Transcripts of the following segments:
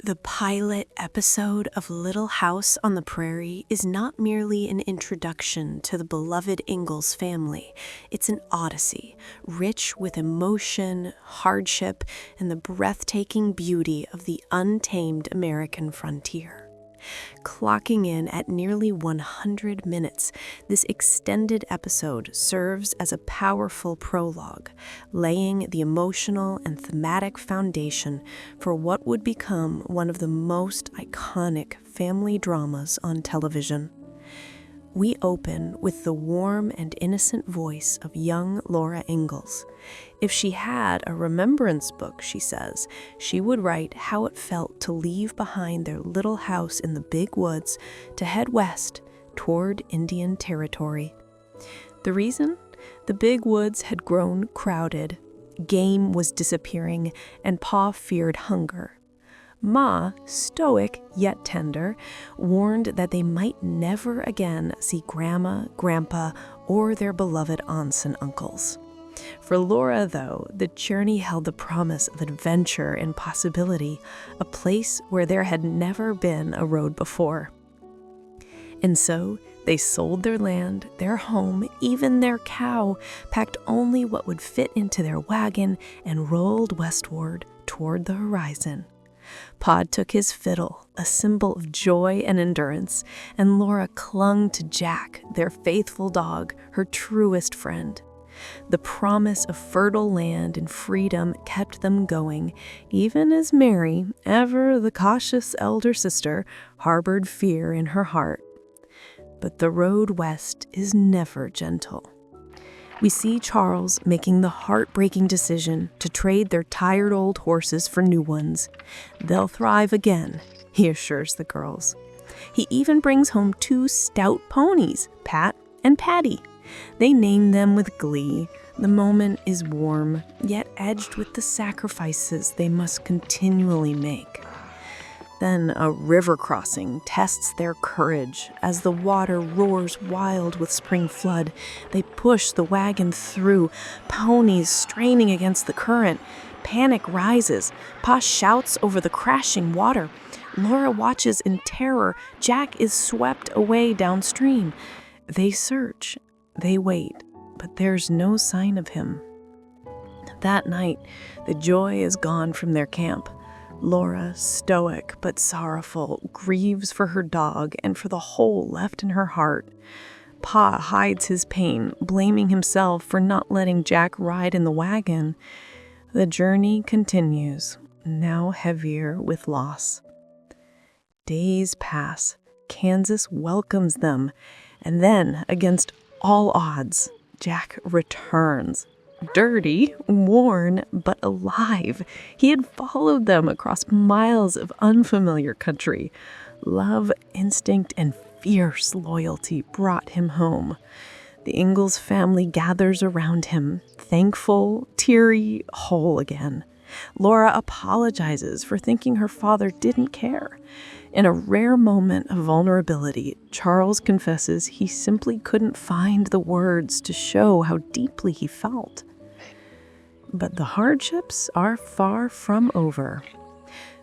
The pilot episode of Little House on the Prairie is not merely an introduction to the beloved Ingalls family. It's an odyssey, rich with emotion, hardship, and the breathtaking beauty of the untamed American frontier. Clocking in at nearly 100 minutes, this extended episode serves as a powerful prologue, laying the emotional and thematic foundation for what would become one of the most iconic family dramas on television. We open with the warm and innocent voice of young Laura Ingalls. If she had a remembrance book, she says, she would write how it felt to leave behind their little house in the big woods to head west toward Indian Territory. The reason? The big woods had grown crowded, game was disappearing, and Pa feared hunger. Ma, stoic yet tender, warned that they might never again see Grandma, Grandpa, or their beloved aunts and uncles. For Laura, though, the journey held the promise of adventure and possibility, a place where there had never been a road before. And so they sold their land, their home, even their cow, packed only what would fit into their wagon, and rolled westward toward the horizon. Pod took his fiddle, a symbol of joy and endurance, and Laura clung to Jack, their faithful dog, her truest friend. The promise of fertile land and freedom kept them going, even as Mary, ever the cautious elder sister, harbored fear in her heart. But the road west is never gentle. We see Charles making the heartbreaking decision to trade their tired old horses for new ones. They'll thrive again, he assures the girls. He even brings home 2 stout ponies, Pat and Patty. They name them with glee. The moment is warm, yet edged with the sacrifices they must continually make. Then a river crossing tests their courage. As the water roars wild with spring flood, they push the wagon through, ponies straining against the current. Panic rises. Pa shouts over the crashing water. Laura watches in terror. Jack is swept away downstream. They search. They wait. But there's no sign of him. That night, the joy is gone from their camp. Laura, stoic but sorrowful, grieves for her dog and for the hole left in her heart. Pa hides his pain, blaming himself for not letting Jack ride in the wagon. The journey continues, now heavier with loss. Days pass. Kansas welcomes them. And then, against all odds, Jack returns. Dirty, worn, but alive. He had followed them across miles of unfamiliar country. Love, instinct, and fierce loyalty brought him home. The Ingalls family gathers around him, thankful, teary, whole again. Laura apologizes for thinking her father didn't care. In a rare moment of vulnerability, Charles confesses he simply couldn't find the words to show how deeply he felt. But the hardships are far from over.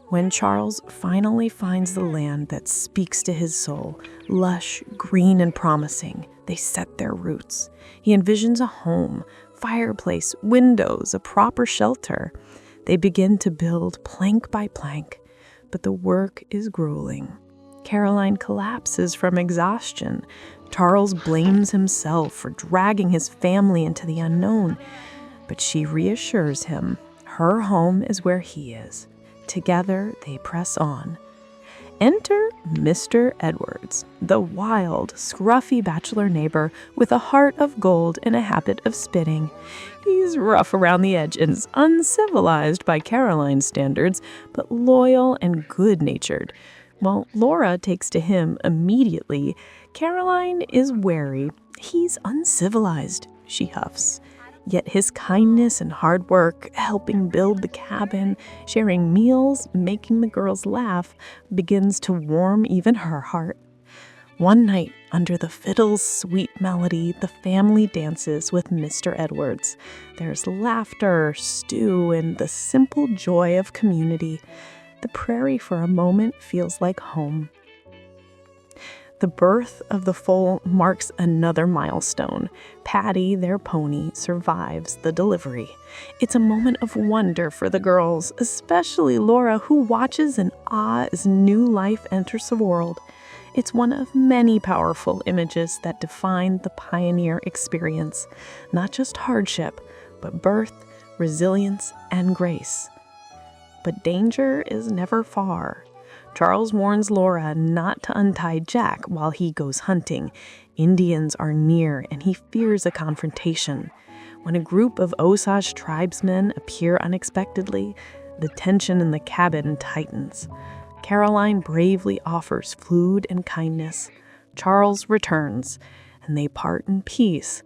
When Charles finally finds the land that speaks to his soul, lush, green, and promising, they set their roots. He envisions a home, fireplace, windows, a proper shelter. They begin to build plank by plank, but the work is grueling. Caroline collapses from exhaustion. Charles blames himself for dragging his family into the unknown. But she reassures him her home is where he is. Together, they press on. Enter Mr. Edwards, the wild, scruffy bachelor neighbor with a heart of gold and a habit of spitting. He's rough around the edges, uncivilized by Caroline's standards, but loyal and good-natured. While Laura takes to him immediately, Caroline is wary. He's uncivilized, she huffs. Yet his kindness and hard work, helping build the cabin, sharing meals, making the girls laugh, begins to warm even her heart. One night, under the fiddle's sweet melody, the family dances with Mr. Edwards. There's laughter, stew, and the simple joy of community. The prairie for a moment feels like home. The birth of the foal marks another milestone. Patty, their pony, survives the delivery. It's a moment of wonder for the girls, especially Laura, who watches in awe as new life enters the world. It's one of many powerful images that define the pioneer experience, not just hardship, but birth, resilience, and grace. But danger is never far. Charles warns Laura not to untie Jack while he goes hunting. Indians are near, and he fears a confrontation. When a group of Osage tribesmen appear unexpectedly, the tension in the cabin tightens. Caroline bravely offers food and kindness. Charles returns, and they part in peace,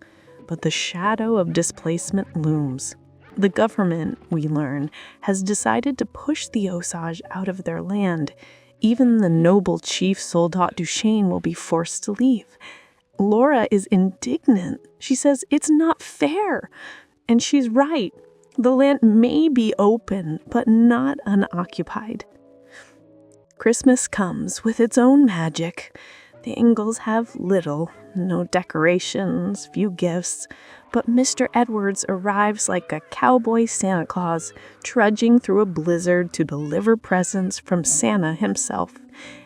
but the shadow of displacement looms. The government, we learn, has decided to push the Osage out of their land. Even the noble chief Soldat Duchesne will be forced to leave. Laura is indignant. She says it's not fair. And she's right. The land may be open, but not unoccupied. Christmas comes with its own magic. The Ingalls have little, no decorations, few gifts, but Mr. Edwards arrives like a cowboy Santa Claus, trudging through a blizzard to deliver presents from Santa himself.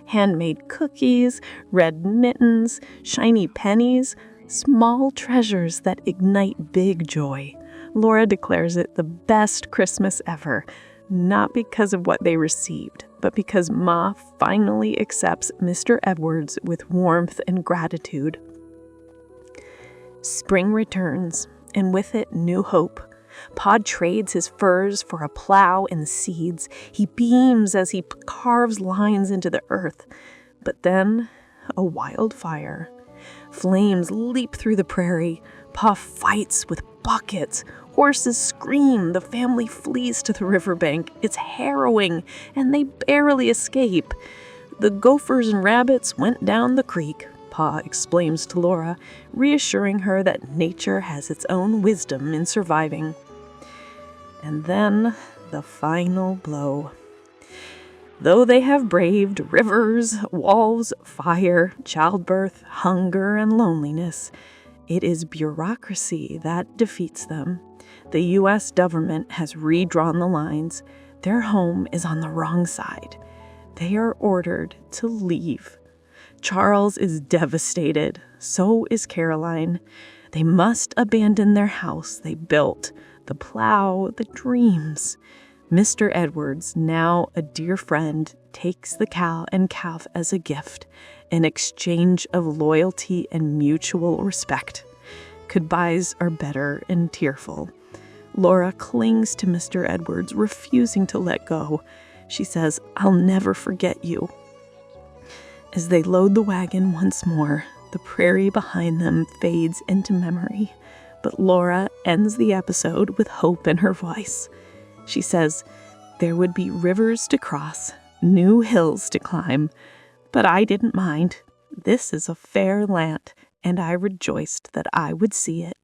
Handmade cookies, red mittens, shiny pennies, small treasures that ignite big joy. Laura declares it the best Christmas ever, not because of what they received, but because Ma finally accepts Mr. Edwards with warmth and gratitude. Spring returns, and with it, new hope. Pod trades his furs for a plow and seeds. He beams as he carves lines into the earth. But then, a wildfire. Flames leap through the prairie. Pa fights with buckets. Horses scream. The family flees to the riverbank. It's harrowing, and they barely escape. The gophers and rabbits went down the creek, Pa explains to Laura, reassuring her that nature has its own wisdom in surviving. And then the final blow. Though they have braved rivers, walls, fire, childbirth, hunger, and loneliness, it is bureaucracy that defeats them. The U.S. government has redrawn the lines. Their home is on the wrong side. They are ordered to leave. Charles is devastated. So is Caroline. They must abandon their house they built, the plow, the dreams. Mr. Edwards, now a dear friend, takes the cow and calf as a gift, an exchange of loyalty and mutual respect. Goodbyes are better and tearful. Laura clings to Mr. Edwards, refusing to let go. She says, "I'll never forget you." As they load the wagon once more, the prairie behind them fades into memory. But Laura ends the episode with hope in her voice. She says, "There would be rivers to cross, new hills to climb, but I didn't mind. This is a fair land, and I rejoiced that I would see it."